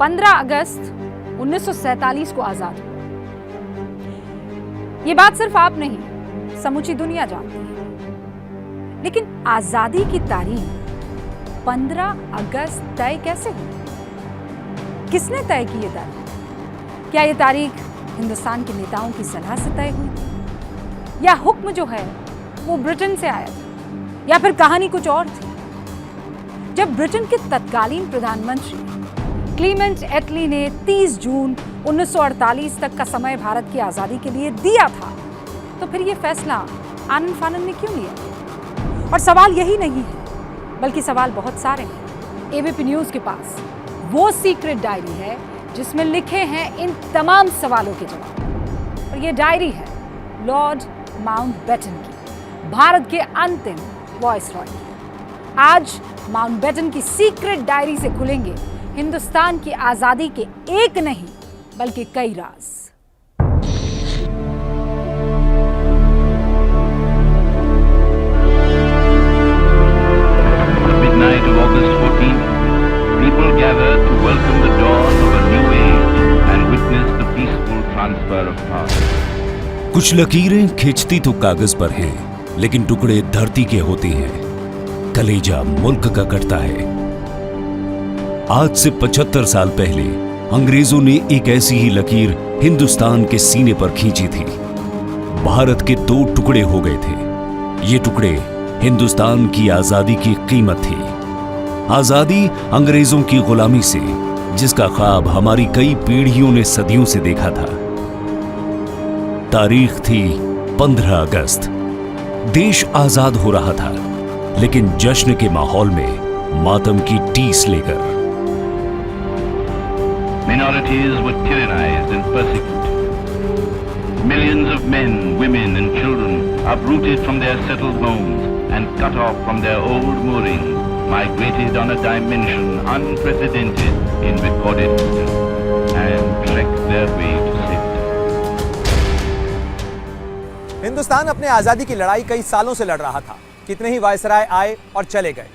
15 अगस्त 1947 को आजाद हुआ। ये बात सिर्फ आप नहीं, समूची दुनिया जानती है। लेकिन आजादी की तारीख 15 अगस्त तय कैसे हुई? किसने तय की ये तारीख? क्या ये तारीख हिंदुस्तान के नेताओं की सलाह से तय हुई या हुक्म जो है वो ब्रिटेन से आया था, या फिर कहानी कुछ और थी? जब ब्रिटेन के तत्कालीन प्रधानमंत्री क्लीमेंट एटली ने 30 जून 1948 तक का समय भारत की आजादी के लिए दिया था, तो फिर यह फैसला आनन फानन ने क्यों लिया? और सवाल यही नहीं है, बल्कि सवाल बहुत सारे हैं। एबीपी न्यूज के पास वो सीक्रेट डायरी है जिसमें लिखे हैं इन तमाम सवालों के जवाब। और ये डायरी है लॉर्ड माउंटबेटन की, भारत के अंतिम वायसरॉय की। आज माउंटबेटन की सीक्रेट डायरी से खुलेंगे हिंदुस्तान की आजादी के एक नहीं बल्कि कई राज। Midnight of August 14th, people gathered to welcome the dawn of a new age and witness the peaceful transfer of power. कुछ लकीरें खींचती तो कागज पर हैं, लेकिन टुकड़े धरती के होते हैं। कलेजा मुल्क का कटता है। आज से 75 साल पहले अंग्रेजों ने एक ऐसी ही लकीर हिंदुस्तान के सीने पर खींची थी। भारत के 2 टुकड़े हो गए थे। ये टुकड़े हिंदुस्तान की आजादी की कीमत थी। आजादी अंग्रेजों की गुलामी से, जिसका ख्वाब हमारी कई पीढ़ियों ने सदियों से देखा था। तारीख थी 15 अगस्त। देश आजाद हो रहा था, लेकिन जश्न के माहौल में मातम की टीस लेकर। Minorities were tyrannized and persecuted. Millions of men, women and children uprooted from their settled homes and cut off from their old moorings, migrated on a dimension unprecedented in recorded history and trekked their way to safety. Hindustan अपने आजादी की लड़ाई कई सालों से लड़ रहा था। कितने ही वायसराय आए और चले गए,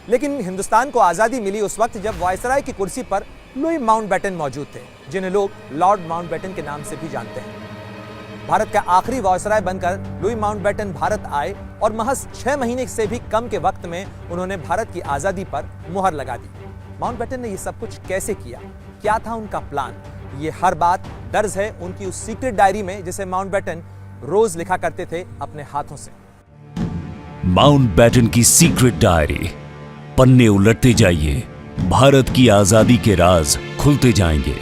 लेकिन हिंदुस्तान को आजादी मिली उस वक्त जब वायसराय की कुर्सी पर लुई माउंटबेटन मौजूद थे, जिन्हें लोग लॉर्ड माउंटबेटन के नाम से भी जानते हैं। भारत का आखिरी वायसराय बनकर लुई माउंटबेटन भारत आए और महज 6 महीने से भी कम के वक्त में उन्होंने भारत की आजादी पर मुहर लगा दी। माउंटबेटन ने यह सब कुछ कैसे किया, क्या था उनका प्लान, ये हर बात दर्ज है उनकी उस सीक्रेट डायरी में जिसे माउंटबेटन रोज लिखा करते थे अपने हाथों से। माउंटबेटन की सीक्रेट डायरी। पन्ने उलटते जाइए, भारत की आजादी के राज खुलते जाएंगे।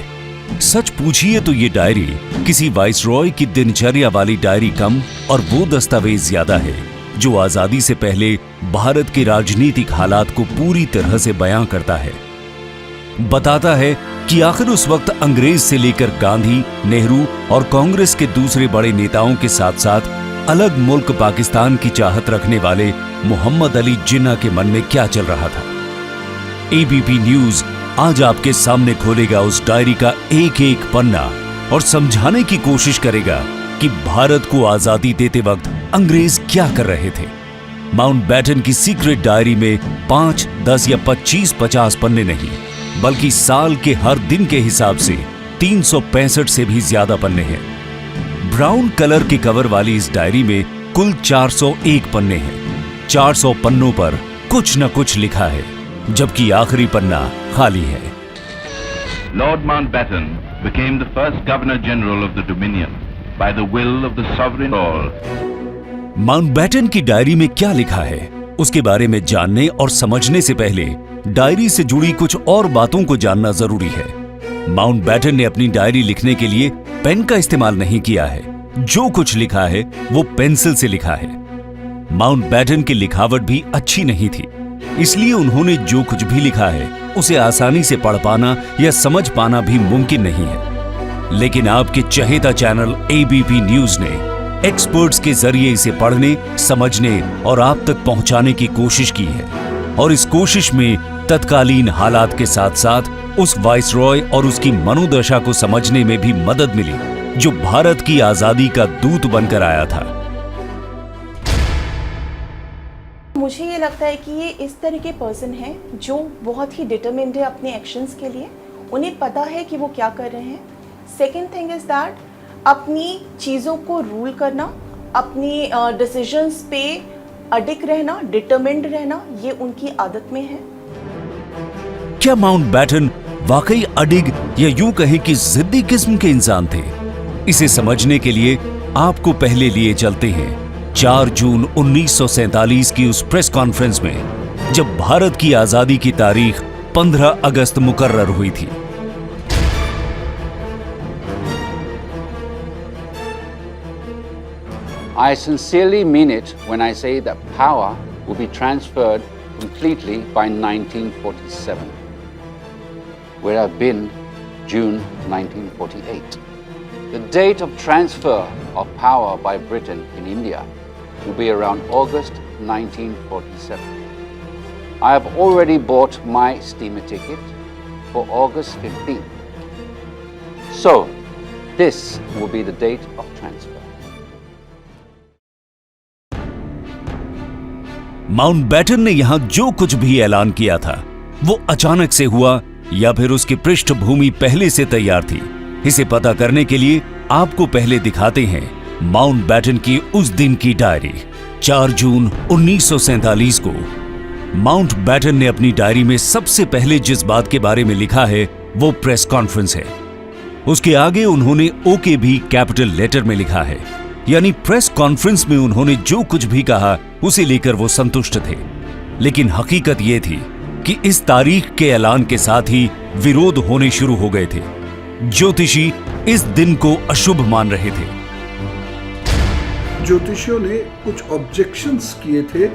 सच पूछिए तो ये डायरी किसी वाइसरॉय की दिनचर्या वाली डायरी कम और वो दस्तावेज ज्यादा है जो आजादी से पहले भारत के राजनीतिक हालात को पूरी तरह से बयां करता है। बताता है कि आखिर उस वक्त अंग्रेज से लेकर गांधी, नेहरू और कांग्रेस के दूसरे बड़े नेताओं के साथ साथ अलग मुल्क पाकिस्तान की चाहत रखने वाले मोहम्मद अली जिन्ना के मन में क्या चल रहा था। एबीपी न्यूज आज आपके सामने खोलेगा उस डायरी का एक एक पन्ना और समझाने की कोशिश करेगा कि भारत को आजादी देते वक्त अंग्रेज क्या कर रहे थे। माउंटबेटन की सीक्रेट डायरी में 5, 10 या 25, 50 पन्ने नहीं, बल्कि साल के हर दिन के हिसाब से 365 से भी ज्यादा पन्ने हैं। ब्राउन कलर के कवर वाली इस डायरी में कुल 401 पन्ने हैं। 400 पन्नों पर कुछ न कुछ लिखा है, जबकि आखिरी पन्ना खाली है। Lord Mountbatten became the first Governor General of the Dominion by the will of the sovereign lord. Mountbatten की डायरी में क्या लिखा है, उसके बारे में जानने और समझने से पहले डायरी से जुड़ी कुछ और बातों को जानना जरूरी है। माउंटबेटन ने अपनी डायरी लिखने के लिए पेन का इस्तेमाल नहीं किया है। जो कुछ लिखा है वो पेंसिल से लिखा है। माउंटबेटन की लिखावट भी अच्छी नहीं थी, इसलिए उन्होंने जो कुछ भी लिखा है उसे आसानी से पढ़ पाना या समझ पाना भी मुमकिन नहीं है। लेकिन आपके चहेता चैनल एबीपी न्यूज ने एक्सपर्ट्स के जरिए इसे पढ़ने, समझने और आप तक पहुंचाने की कोशिश की है। और इस कोशिश में तत्कालीन हालात के साथ साथ उस वाइसरॉय और उसकी मनोदशा को समझने में भी मदद मिली जो भारत की आजादी का दूत बनकर आया था। मुझे ये लगता है कि ये इस तरह के पर्सन है जो बहुत ही डिटरमिन्ड है अपने एक्शंस के लिए उन्हें पता है कि वो क्या कर रहे हैं। सेकेंड थिंग इज़ दैट अपनी चीज़ों को रूल करना, अपनी डिसीजंस पे अडिग रहना, डिटरमिन्ड रहना, ये उनकी आदत में है। क्या माउंटबेटन वाकई अडिग या यूं कहें कि जिद्दी किस्म के इंसान थे? इसे समझने के लिए आपको पहले लिए चलते हैं 4 जून 1947 की उस प्रेस कॉन्फ्रेंस में जब भारत की आजादी की तारीख 15 अगस्त मुकर्रर हुई थी। I sincerely mean it when I say that power will be transferred completely by 1947, where I've been June 1948. The date of transfer of power by Britain in India will be around August 1947. I have already bought my steamer ticket for August 15th. So, this will be the date of transfer. Mountbatten ने यहां जो कुछ भी ऐलान किया था वो अचानक से हुआ या फिर उसकी पृष्ठभूमि पहले से तैयार थी? इसे पता करने के लिए आपको पहले दिखाते हैं माउंटबेटन की उस दिन की डायरी। 4 जून 1947 को माउंटबेटन ने अपनी डायरी में सबसे पहले जिस बात के बारे में लिखा है वो प्रेस कॉन्फ्रेंस है। उसके आगे उन्होंने ओके भी कैपिटल लेटर में लिखा है, यानी प्रेस कॉन्फ्रेंस में उन्होंने जो कुछ भी कहा उसे लेकर वो संतुष्ट थे। लेकिन हकीकत ये थी कि इस तारीख के ऐलान के साथ ही विरोध होने शुरू हो गए थे। ज्योतिषी इस दिन को अशुभ मान रहे थे। ज्योतिषियों ने कुछ ऑब्जेक्शंस किए थे।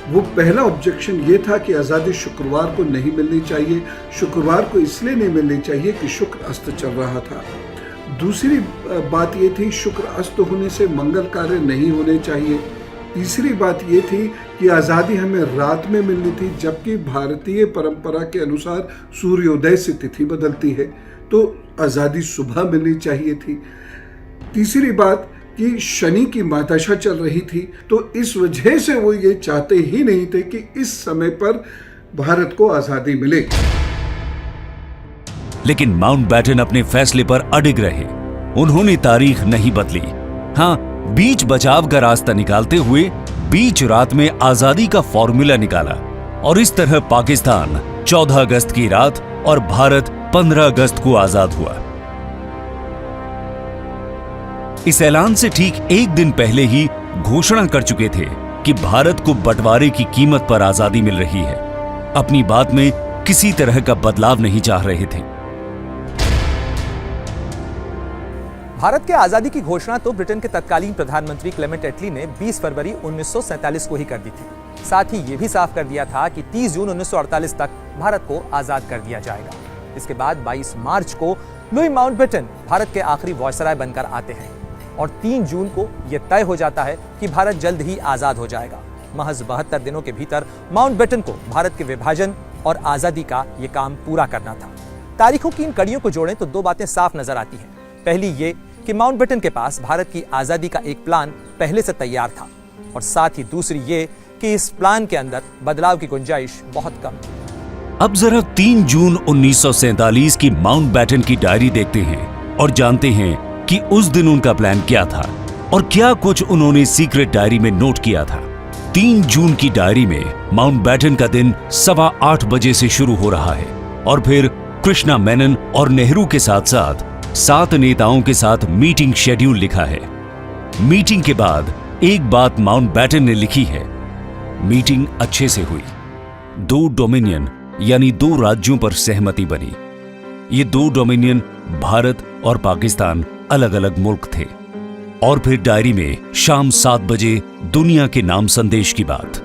वो पहला ऑब्जेक्शन ये था कि आज़ादी शुक्रवार को नहीं मिलनी चाहिए। शुक्रवार को इसलिए नहीं मिलनी चाहिए कि शुक्र अस्त चल रहा था। दूसरी बात ये थी शुक्र अस्त होने से मंगल कार्य नहीं होने चाहिए। तीसरी बात ये थी कि आज़ादी हमें रात में मिलनी थी, जबकि भारतीय परंपरा के अनुसार सूर्योदय से तिथि बदलती है, तो आज़ादी सुबह मिलनी चाहिए थी। तीसरी बात कि शनि की महादशा चल रही थी, तो इस वजह से वो ये चाहते ही नहीं थे कि इस समय पर भारत को आज़ादी मिले। लेकिन माउंटबेटन अपने फैसले पर अडिग रहे। उन्होंने तारीख नहीं बदली। हाँ, बीच बचाव का रास्ता निकालते हुए बीच रात में आजादी का फॉर्मूला निकाला और इस तरह पाकिस्तान 14 अगस्त की रात और भारत 15 अगस्त को आजाद हुआ। इस ऐलान से ठीक एक दिन पहले ही घोषणा कर चुके थे कि भारत को बंटवारे की कीमत पर आजादी मिल रही है। अपनी बात में किसी तरह का बदलाव नहीं चाह रहे थे। भारत के आजादी की घोषणा तो ब्रिटेन के तत्कालीन प्रधानमंत्री क्लेमेंट एटली ने 20 फरवरी 1947 को ही कर दी थी। साथ ही यह भी साफ कर दिया था कि 30 जून 1948 तक भारत को आजाद कर दिया जाएगा। इसके बाद 22 मार्च को लुई माउंटबेटन भारत के आखिरी वायसराय बनकर आते हैं और 3 जून को यह तय हो जाता है कि भारत जल्द ही आजाद हो जाएगा। महज 72 दिनों के भीतर माउंटबेटन को भारत के विभाजन और आजादी का यह काम पूरा करना था। तारीखों की इन कड़ियों को जोड़ें तो दो बातें साफ नजर आती हैं। पहली ये कि माउंटबेटन के पास भारत की आजादी का एक प्लान पहले से तैयार था और साथ ही दूसरी ये कि इस प्लान के अंदर बदलाव की गुंजाइश बहुत कम थी। अब जरा 3 जून 1947 की माउंटबेटन की डायरी देखते हैं और जानते हैं कि उस दिन उनका प्लान क्या था और क्या कुछ उन्होंने सीक्रेट डायरी में नोट किया था। 3 जून की डायरी में माउंटबेटन का दिन 8:15 बजे से शुरू हो रहा है और फिर कृष्णा मेनन और नेहरू के साथ साथ 7 नेताओं के साथ मीटिंग शेड्यूल लिखा है। मीटिंग के बाद एक बात माउंटबेटन ने लिखी है, मीटिंग अच्छे से हुई। 2 डोमिनियन यानी 2 राज्यों पर सहमति बनी। ये 2 डोमिनियन भारत और पाकिस्तान अलग अलग मुल्क थे। और फिर डायरी में शाम 7 बजे दुनिया के नाम संदेश की बात।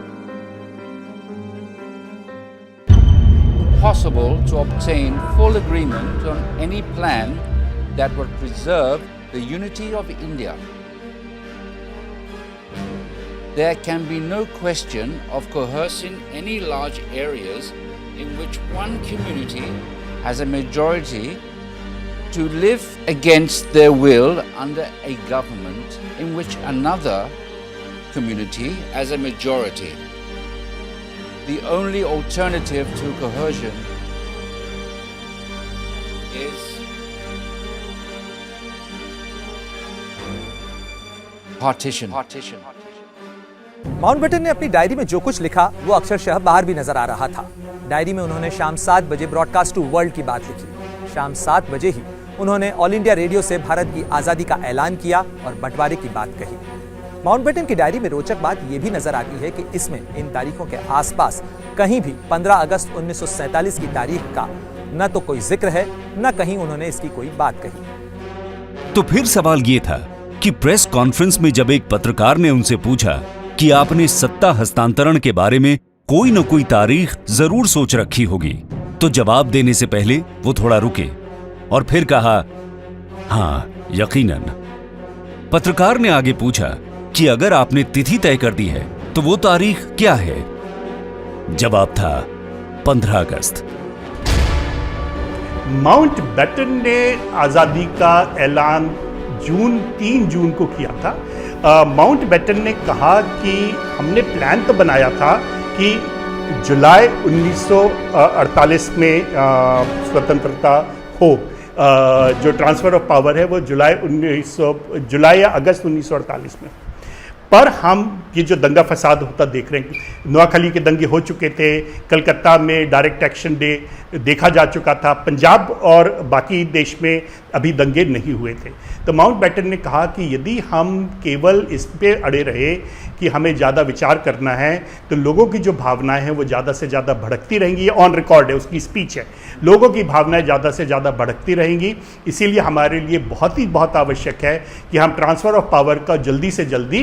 Possible to obtain full agreement on any plan that would preserve the unity of India. There can be no question of coercing any large areas in which one community has a majority to live against their will under a government in which another community has a majority. The only alternative to coercion partition. Mountbatten ने अपनी diary में जो कुछ लिखा वो अक्षरशः बाहर भी नजर आ रहा था। डायरी में उन्होंने शाम 7 बजे ब्रॉडकास्ट टू वर्ल्ड की बात लिखी। शाम 7 बजे ही उन्होंने ऑल इंडिया रेडियो से भारत की आजादी का ऐलान किया और बंटवारे की बात कही। माउंटबेटन की डायरी में रोचक बात यह भी नजर आती है कि इसमें इन तारीखों के आसपास कहीं भी 15 अगस्त 1947 की तारीख का न तो कोई जिक्र है, न कहीं उन्होंने इसकी कोई बात कही। तो फिर सवाल ये था कि प्रेस कॉन्फ्रेंस में जब एक पत्रकार ने उनसे पूछा कि आपने सत्ता हस्तांतरण के बारे में कोई न कोई तारीख जरूर सोच रखी होगी, तो जवाब देने से पहले वो थोड़ा रुके और फिर कहा, हाँ यकीनन। पत्रकार ने आगे पूछा कि अगर आपने तिथि तय कर दी है तो वो तारीख क्या है? जवाब था 15 अगस्त। माउंटबेटन ने आज़ादी का ऐलान 3 जून को किया था। माउंटबेटन ने कहा कि हमने प्लान तो बनाया था कि जुलाई 1948 में स्वतंत्रता हो। जो ट्रांसफ़र ऑफ पावर है वो जुलाई या अगस्त 1948 में। पर हम ये जो दंगा फसाद होता देख रहे हैं, नोआखली के दंगे हो चुके थे, कलकत्ता में डायरेक्ट एक्शन डे देखा जा चुका था, पंजाब और बाकी देश में अभी दंगे नहीं हुए थे। तो माउंटबेटन ने कहा कि यदि हम केवल इस पे अड़े रहे कि हमें ज़्यादा विचार करना है तो लोगों की जो भावनाएं हैं वो ज़्यादा से ज़्यादा भड़कती रहेंगी। ये ऑन रिकॉर्ड है, उसकी स्पीच है। लोगों की भावनाएं ज़्यादा से ज़्यादा भड़कती रहेंगी, इसीलिए हमारे लिए बहुत आवश्यक है कि हम ट्रांसफ़र ऑफ पावर का जल्दी से जल्दी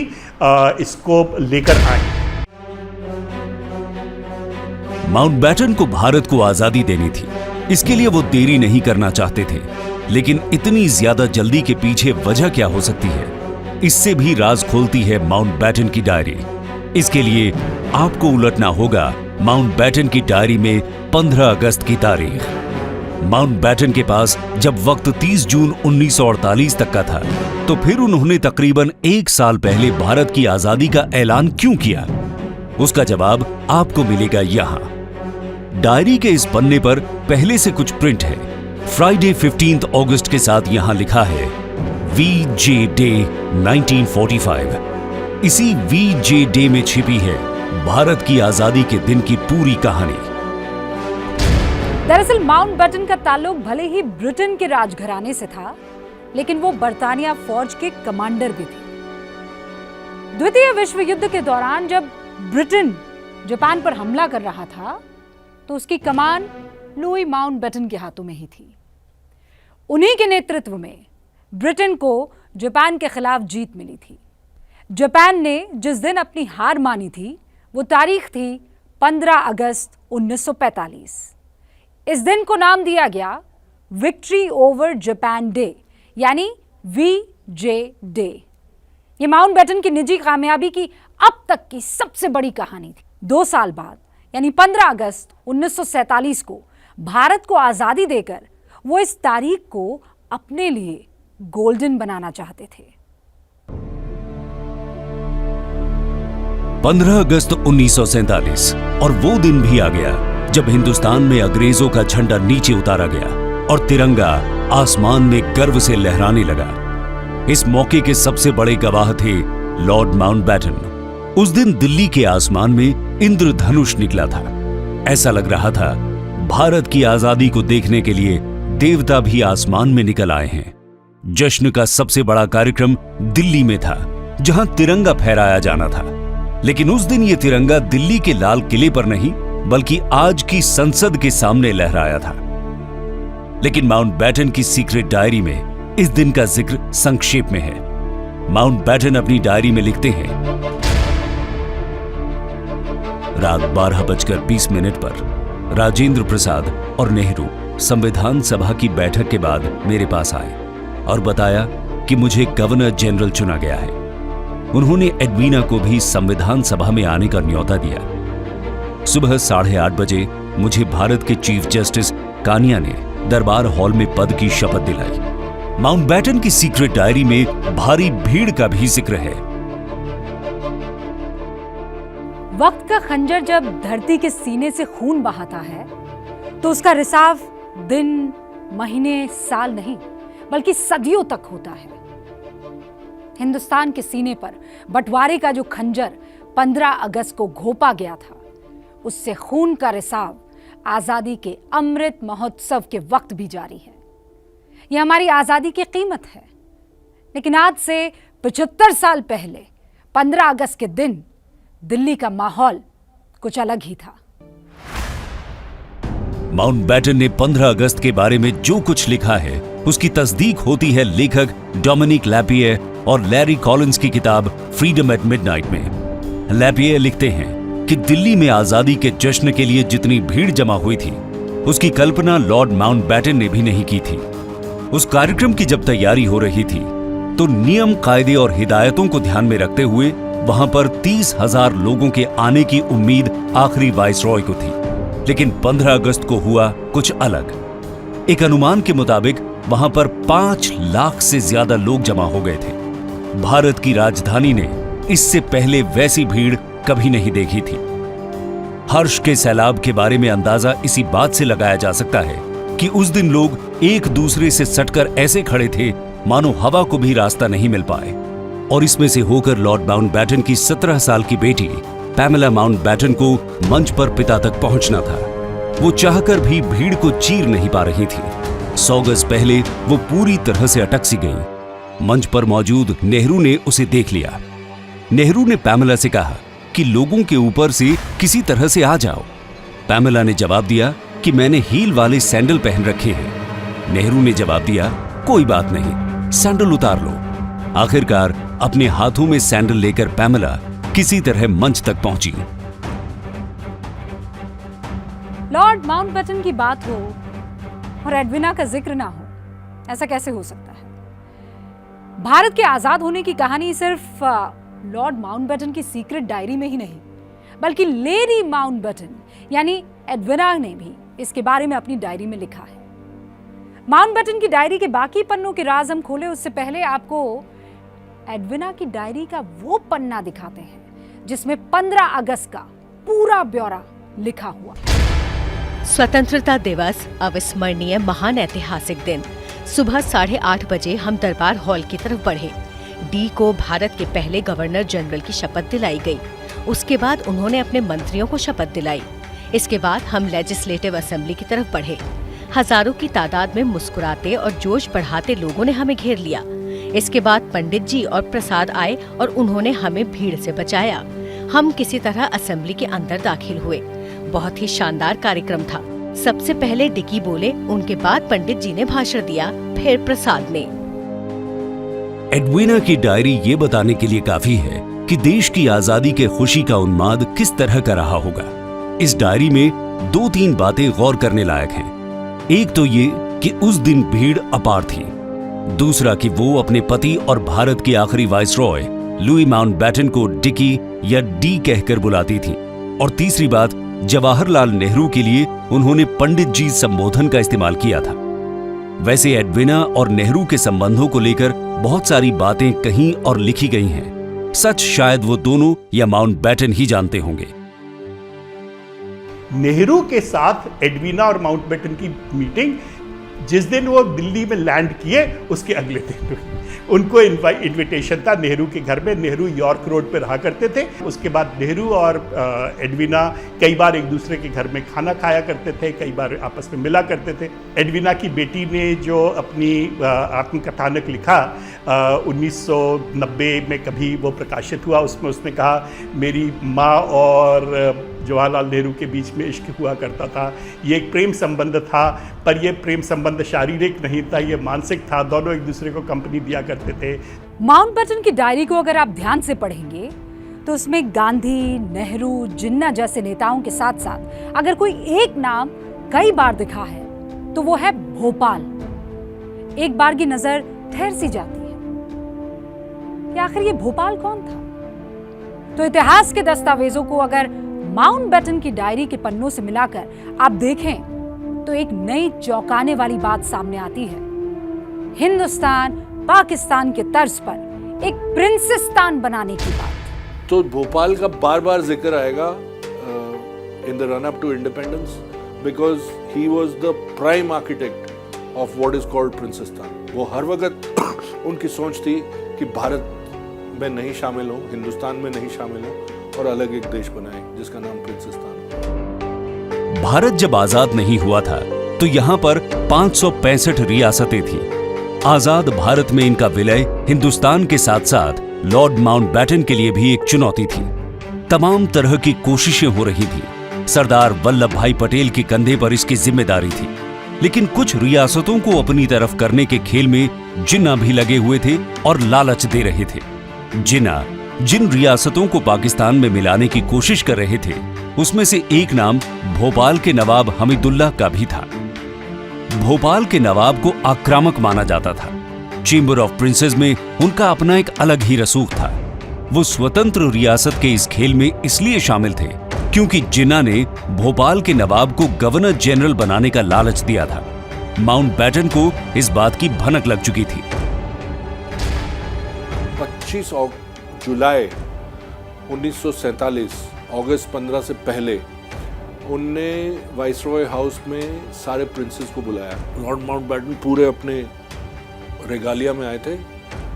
इसको लेकर आए। माउंटबेटन को भारत को आजादी देनी थी, इसके लिए वो देरी नहीं करना चाहते थे। लेकिन इतनी ज्यादा जल्दी के पीछे वजह क्या हो सकती है, इससे भी राज खोलती है माउंटबेटन की डायरी। इसके लिए आपको उलटना होगा माउंटबेटन की डायरी में 15 अगस्त की तारीख। माउंटबेटन के पास जब वक्त 30 जून 1948 तक का था, तो फिर उन्होंने तकरीबन 1 साल पहले भारत की आजादी का ऐलान क्यों किया? उसका जवाब आपको मिलेगा यहां। डायरी के इस पन्ने पर पहले से कुछ प्रिंट है। फ्राइडे 15 अगस्त के साथ यहां लिखा है VJ डे 1945। इसी VJ डे में छिपी है भारत की आजादी के दिन की पूरी कहानी। दरअसल माउंटबेटन का ताल्लुक भले ही ब्रिटेन के राजघराने से था, लेकिन वो बरतानिया फौज के कमांडर भी थे। द्वितीय विश्व युद्ध के दौरान जब ब्रिटेन जापान पर हमला कर रहा था, तो उसकी कमान लुई माउंटबेटन के हाथों में ही थी। उन्हीं के नेतृत्व में ब्रिटेन को जापान के खिलाफ जीत मिली थी। जापान ने जिस दिन अपनी हार मानी थी, वो तारीख थी 15 अगस्त 1945। इस दिन को नाम दिया गया विक्ट्री ओवर जापान डे, यानी VJ डे। ये माउंटबेटन की निजी कामयाबी की अब तक की सबसे बड़ी कहानी थी। 2 साल बाद यानी 15 अगस्त 1947 को भारत को आजादी देकर वो इस तारीख को अपने लिए गोल्डन बनाना चाहते थे। 15 अगस्त 1947 और वो दिन भी आ गया जब हिंदुस्तान में अंग्रेजों का झंडा नीचे उतारा गया और तिरंगा आसमान में गर्व से लहराने लगा। इस मौके के सबसे बड़े गवाह थे लॉर्ड माउंटबेटन। उस दिन दिल्ली के आसमान में इंद्रधनुष निकला था। ऐसा लग रहा था भारत की आजादी को देखने के लिए देवता भी आसमान में निकल आए हैं। जश्न का सबसे बड़ा कार्यक्रम दिल्ली में था, जहां तिरंगा फहराया जाना था। लेकिन उस दिन ये तिरंगा दिल्ली के लाल किले पर नहीं, बल्कि आज की संसद के सामने लहराया था। लेकिन माउंटबेटन की सीक्रेट डायरी में इस दिन का जिक्र संक्षेप में है। माउंटबेटन अपनी डायरी में लिखते हैं, रात 12:20 पर राजेंद्र प्रसाद और नेहरू संविधान सभा की बैठक के बाद मेरे पास आए और बताया कि मुझे गवर्नर जनरल चुना गया है। उन्होंने एडवीना को भी संविधान सभा में आने का न्योता दिया। सुबह 8:30 बजे मुझे भारत के चीफ जस्टिस कानिया ने दरबार हॉल में पद की शपथ दिलाई। माउंटबेटन की सीक्रेट डायरी में भारी भीड़ का भी जिक्र है। वक्त का खंजर जब धरती के सीने से खून बहाता है, तो उसका रिसाव दिन, महीने, साल नहीं, बल्कि सदियों तक होता है। हिंदुस्तान के सीने पर बंटवारे का जो खंजर 15 अगस्त को घोंपा गया था, उससे खून का रिसाव आजादी के अमृत महोत्सव के वक्त भी जारी है। यह हमारी आजादी की कीमत है। लेकिन आज से 75 साल पहले 15 अगस्त के दिन दिल्ली का माहौल कुछ अलग ही था। माउंटबेटन ने 15 अगस्त के बारे में जो कुछ लिखा है उसकी तस्दीक होती है लेखक डोमिनिक लैपिए और लैरी कॉलिंस की किताब फ्रीडम एट मिडनाइट में। लैपिए लिखते हैं कि दिल्ली में आजादी के जश्न के लिए जितनी भीड़ जमा हुई थी उसकी कल्पना लॉर्ड माउंटबेटन ने भी नहीं की थी। उस कार्यक्रम की जब तैयारी हो रही थी तो नियम, कायदे और हिदायतों को ध्यान में रखते हुए वहां पर 30,000 लोगों के आने की उम्मीद आखिरी वाइसरॉय को थी। लेकिन 15 अगस्त को हुआ कुछ अलग। एक अनुमान के मुताबिक वहां पर 5 लाख से ज्यादा लोग जमा हो गए थे। भारत की राजधानी ने इससे पहले वैसी भीड़ कभी नहीं देखी थी। हर्ष के सैलाब के बारे में अंदाजा इसी बात से लगाया जा सकता है कि उस दिन लोग एक दूसरे से सटकर ऐसे खड़े थे मानो हवा को भी रास्ता नहीं मिल पाए। और इसमें से होकर लॉर्ड माउंटबेटन की 17 साल की बेटी पैमेला माउंटबेटन को मंच पर पिता तक पहुंचना था। वो चाहकर भी भीड़ को चीर नहीं पा रही थी। 100 गज पहले वो पूरी तरह से अटक सी गई। मंच पर मौजूद नेहरू ने उसे देख लिया। नेहरू ने पैमेला से कहा कि लोगों के ऊपर से किसी तरह से आ जाओ। पैमेला ने जवाब दिया कि मैंने हील वाले सैंडल पहन रखे हैं। नेहरू ने जवाब दिया, कोई बात नहीं, सैंडल उतार लो। आखिरकार अपने हाथों में सैंडल लेकर पैमेला किसी तरह मंच तक पहुंची। लॉर्ड माउंटबेटन की बात हो और एडविना का जिक्र ना हो, ऐसा कैसे हो सकता है? भारत के आजाद होने की कहानी सिर्फ लॉर्ड माउंटबेटन की सीक्रेट डायरी में ही नहीं, बल्कि लेडी माउंटबेटन यानी एडविना ने भी इसके बारे में अपनी डायरी में लिखा है। माउंटबेटन की डायरी के बाकी पन्नों के राज हम खोले उससे पहले आपको एडविना की डायरी का वो पन्ना दिखाते हैं जिसमें 15 अगस्त का पूरा ब्यौरा लिखा हुआ। स्वतंत्रता दिवस अविस्मरणीय महान ऐतिहासिक दिन। सुबह 8:30 बजे हम दरबार हॉल की तरफ बढ़े। डी को भारत के पहले गवर्नर जनरल की शपथ दिलाई गई। उसके बाद उन्होंने अपने मंत्रियों को शपथ दिलाई। इसके बाद हम लेजिस्लेटिव असेंबली की तरफ बढ़े। हजारों की तादाद में मुस्कुराते और जोश बढ़ाते लोगों ने हमें घेर लिया। इसके बाद पंडित जी और प्रसाद आए और उन्होंने हमें भीड़ से बचाया। हम किसी तरह असेंबली के अंदर दाखिल हुए। बहुत ही शानदार कार्यक्रम था। सबसे पहले डिकी बोले, उनके बाद पंडित जी ने भाषण दिया, फिर प्रसाद ने। एडविना की डायरी ये बताने के लिए काफी है कि देश की आजादी के खुशी का उन्माद किस तरह का रहा होगा। इस डायरी में 2-3 बातें गौर करने लायक हैं। एक तो ये कि उस दिन भीड़ अपार थी। दूसरा कि वो अपने पति और भारत के आखिरी वाइसरॉय लुई माउंटबेटन को डिकी या डी कहकर बुलाती थी। और तीसरी बात, जवाहरलाल नेहरू के लिए उन्होंने पंडित जी संबोधन का इस्तेमाल किया था। वैसे एडविना और नेहरू के संबंधों को लेकर बहुत सारी बातें कहीं और लिखी गई हैं। सच शायद वो दोनों या माउंटबेटन ही जानते होंगे। नेहरू के साथ एडविना और माउंटबेटन की मीटिंग जिस दिन वो दिल्ली में लैंड किए उसके अगले दिन हुई। उनको इन्विटेशन था नेहरू के घर में। नेहरू यॉर्क रोड पे रहा करते थे। उसके बाद नेहरू और एडविना कई बार एक दूसरे के घर में खाना खाया करते थे, कई बार आपस में मिला करते थे। एडविना की बेटी ने जो अपनी आत्मकथानक लिखा 1990 में कभी वो प्रकाशित हुआ, उसमें उसने कहा मेरी माँ और जवाहरलाल नेहरू के बीच में इश्क हुआ करता था। ये एक प्रेम संबंध था, पर यह प्रेम संबंध शारीरिक नहीं था, ये मानसिक था। दोनों एक दूसरे को कंपनी दिया करते थे। माउंटबेटन की डायरी को अगर आप ध्यान से पढ़ेंगे तो उसमें गांधी, नेहरू, जिन्ना जैसे नेताओं के साथ साथ अगर कोई एक नाम कई बार दिखा है तो वो है भोपाल। एक बार की नजर ठहर सी जाती है कि आखिर ये भोपाल कौन था? तो इतिहास के दस्तावेजों को अगर माउंटबेटन की डायरी के पन्नों से मिलाकर आप देखें तो एक नई चौंकाने वाली बात सामने आती है। हिंदुस्तान पाकिस्तान के तर्ज पर एक प्रिंसेस्तान बनाने की बात। तो भोपाल का बार बार जिक्र आएगा in the run up to independence because he was the prime architect of what is called Princestan. वो हर वक्त उनकी सोच थी कि भारत में नहीं शामिल हों, हिंदुस्तान में नहीं शामिल हों और अलग एक देश बनाएं जिसका नाम प्रिंसेस्तान। भारत जब आजाद नहीं हुआ था तो यहाँ पर 565 रियासतें थीं। आजाद भारत में इनका विलय हिंदुस्तान के साथ साथ लॉर्ड माउंटबेटन के लिए भी एक चुनौती थी। तमाम तरह की कोशिशें हो रही थी। सरदार वल्लभ भाई पटेल के कंधे पर इसकी जिम्मेदारी थी, लेकिन कुछ रियासतों को अपनी तरफ करने के खेल में जिन्ना भी लगे हुए थे और लालच दे रहे थे। जिन्ना जिन रियासतों को पाकिस्तान में मिलाने की कोशिश कर रहे थे, उसमें से एक नाम भोपाल के नवाब हमीदुल्लाह का भी था। भोपाल के नवाब को आक्रामक माना जाता था। चेंबर ऑफ प्रिंसेस में उनका अपना एक अलग ही रसूख था। वो स्वतंत्र रियासत के इस खेल में इसलिए शामिल थे क्योंकि जिन्ना ने भोपाल के नवाब को गवर्नर जनरल बनाने का लालच दिया था। माउंटबेटन को इस बात की भनक लग चुकी थी। 25 जुलाई 1947, अगस्त 15 से पहले उनने वाइसरॉय हाउस में सारे प्रिंसेस को बुलाया। लॉर्ड माउंटबेटन पूरे अपने रेगालिया में आए थे,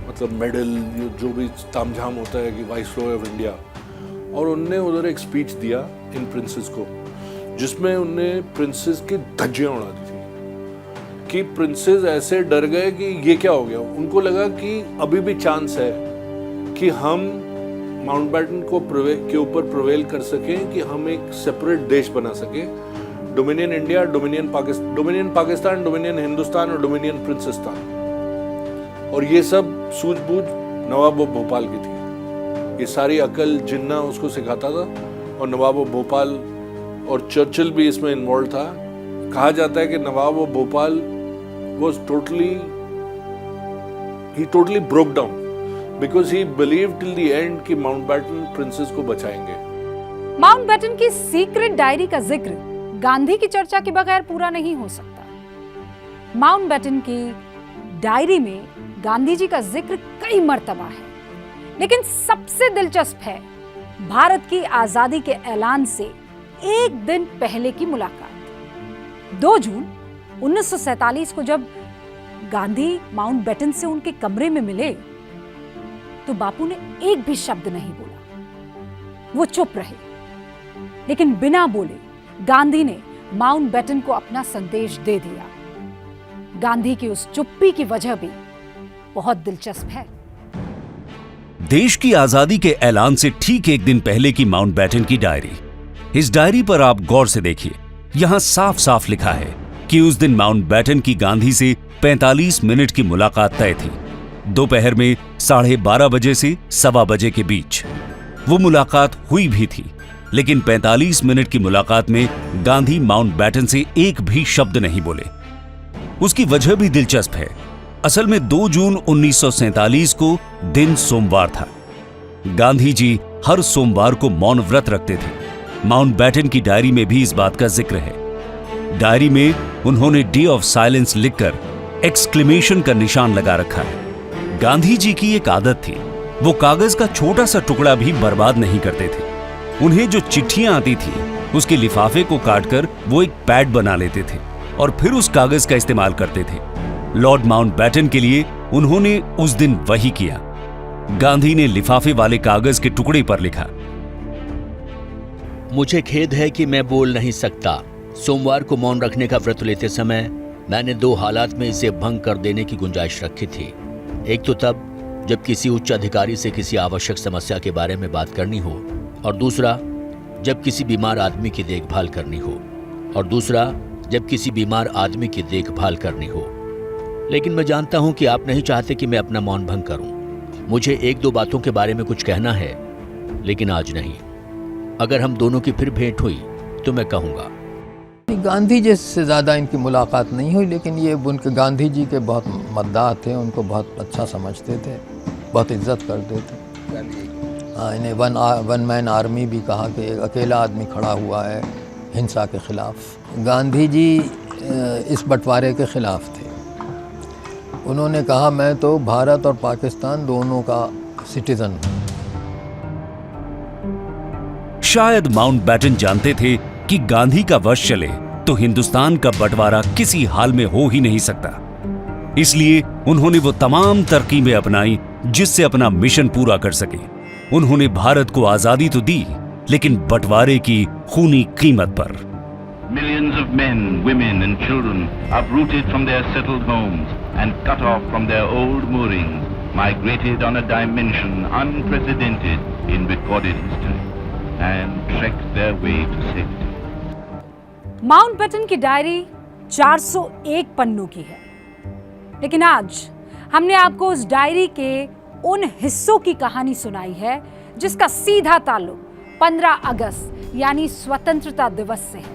मतलब मेडल जो भी तामझाम होता है कि वाइसरॉय ऑफ इंडिया, और उनने उधर एक स्पीच दिया इन प्रिंसेस को, जिसमें उनने प्रिंसेस की धज्जियां उड़ा दी थी कि प्रिंसेस ऐसे डर गए कि ये क्या हो गया। उनको लगा कि अभी भी चांस है कि हम माउंटबेटन के ऊपर प्रिवेल कर सकें, कि हम एक सेपरेट देश बना सकें, dominion India, dominion Pakistan, dominion Hindustan और डोमिनियन प्रिंसेस्तान। और ये सब सूझबूझ नवाब ऑफ भोपाल की थी। ये सारी अकल जिन्ना उसको सिखाता था और नवाब ऑफ भोपाल और चर्चिल भी इसमें इन्वॉल्व था। कहा जाता है कि Nawab of Bhopal was totally broke down because he believed till the end कि माउंटबेटन प्रिंसेस को बचाएंगे। माउंटबेटन की सीक्रेट डायरी का जिक्र गांधी की चर्चा के बगैर पूरा नहीं हो सकता। माउंटबेटन की डायरी में गांधी जी का जिक्र कई मर्तबा है, लेकिन सबसे दिलचस्प है भारत की आजादी के ऐलान से एक दिन पहले की मुलाकात। 2 जून 1947 को जब गांधी माउंटबेटन से उनके कमरे में मिले तो बापू ने एक भी शब्द नहीं बोला। वो चुप रहे, लेकिन बिना बोले गांधी ने माउंटबेटन को अपना संदेश दे दिया। गांधी की उस चुप्पी की वजह भी बहुत दिलचस्प है। देश की आजादी के ऐलान से ठीक एक दिन पहले की माउंटबेटन की डायरी। इस डायरी पर आप गौर से देखिए, यहां साफ साफ लिखा है कि उस दिन माउंटबेटन की गांधी से 45 मिनट की मुलाकात तय थी। दोपहर में 12:30 बजे से 1:15 बजे के बीच वो मुलाकात हुई भी थी, लेकिन 45 मिनट की मुलाकात में गांधी माउंटबेटन से एक भी शब्द नहीं बोले। उसकी वजह भी दिलचस्प है। असल में 2 जून 1947 को दिन सोमवार था। गांधी जी हर सोमवार को मौन व्रत रखते थे। माउंटबेटन की डायरी में भी इस बात का जिक्र है। डायरी में उन्होंने डे ऑफ साइलेंस लिखकर एक्सक्लेमेशन का निशान लगा रखा है। गांधी जी की एक आदत थी, वो कागज का छोटा सा टुकड़ा भी बर्बाद नहीं करते थे। उन्हें जो चिट्ठियां आती थी उसके लिफाफे को काटकर वो एक पैड बना लेते थे और फिर उस कागज का इस्तेमाल करते थे। लॉर्ड माउंटबेटन के लिए उन्होंने उस दिन वही किया। गांधी ने लिफाफे वाले कागज के टुकड़े पर लिखा, मुझे खेद है कि मैं बोल नहीं सकता। सोमवार को मौन रखने का व्रत लेते समय मैंने 2 हालात में इसे भंग कर देने की गुंजाइश रखी थी। एक तो तब जब किसी उच्च अधिकारी से किसी आवश्यक समस्या के बारे में बात करनी हो, और दूसरा जब किसी बीमार आदमी की देखभाल करनी हो, लेकिन मैं जानता हूं कि आप नहीं चाहते कि मैं अपना मौन भंग करूं। मुझे 1-2 बातों के बारे में कुछ कहना है, लेकिन आज नहीं। अगर हम दोनों की फिर भेंट हुई तो मैं कहूंगा। गांधी जी से ज़्यादा इनकी मुलाकात नहीं हुई, लेकिन ये उनके गांधी जी के बहुत मद्दाह थे, उनको बहुत अच्छा समझते थे, बहुत इज्जत करते थे। हाँ, इन्हें वन मैन आर्मी भी कहा कि एक अकेला आदमी खड़ा हुआ है हिंसा के खिलाफ। गांधी जी इस बंटवारे के खिलाफ थे। उन्होंने कहा, मैं तो भारत और पाकिस्तान दोनों का सिटीजन हूँ। शायद माउंटबेटन जानते थे कि गांधी का वश चले तो हिंदुस्तान का बंटवारा किसी हाल में हो ही नहीं सकता। इसलिए उन्होंने वो तमाम तरकीबें अपनाई जिससे अपना मिशन पूरा कर सके। उन्होंने भारत को आजादी तो दी, लेकिन बंटवारे की खूनी कीमत पर। Millions of men, women and children uprooted from their settled homes and cut off from their old moorings, migrated on a dimension unprecedented in recorded history and trekked their way to safety. Mountbatten की diary 401 पन्नों की है, लेकिन आज हमने आपको उस diary के उन हिस्सों की कहानी सुनाई है जिसका सीधा ताल्लुक 15 अगस्त यानी स्वतंत्रता दिवस से है।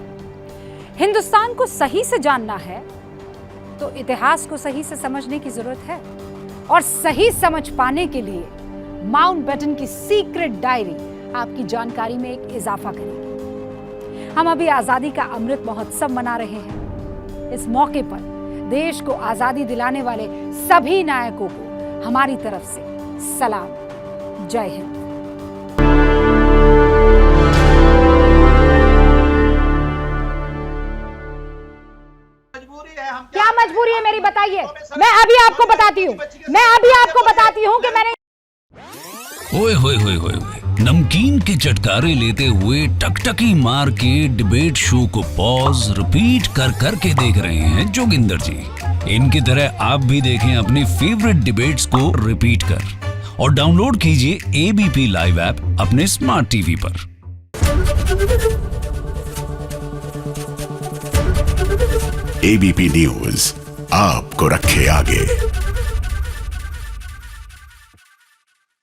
हिंदुस्तान को सही से जानना है तो इतिहास को सही से समझने की जरूरत है, और सही समझ पाने के लिए माउंटबेटन की सीक्रेट डायरी आपकी जानकारी में एक इजाफा करेगी। हम अभी आजादी का अमृत महोत्सव मना रहे हैं। इस मौके पर देश को आजादी दिलाने वाले सभी नायकों को हमारी तरफ से सलाम। जय हिंद। क्या मजबूरी है मेरी, बताइए। मैं अभी आपको बताती हूँ कि मैंने ओए होए होए होए होए, नमकीन के चटकारे लेते हुए टकटकी मार के डिबेट शो को पॉज रिपीट कर कर के देख रहे हैं जोगिंदर जी। इनकी तरह आप भी देखें अपनी फेवरेट डिबेट्स को रिपीट कर, और डाउनलोड कीजिए एबीपी लाइव ऐप अपने स्मार्ट टीवी पर। एबीपी न्यूज आपको रखे आगे।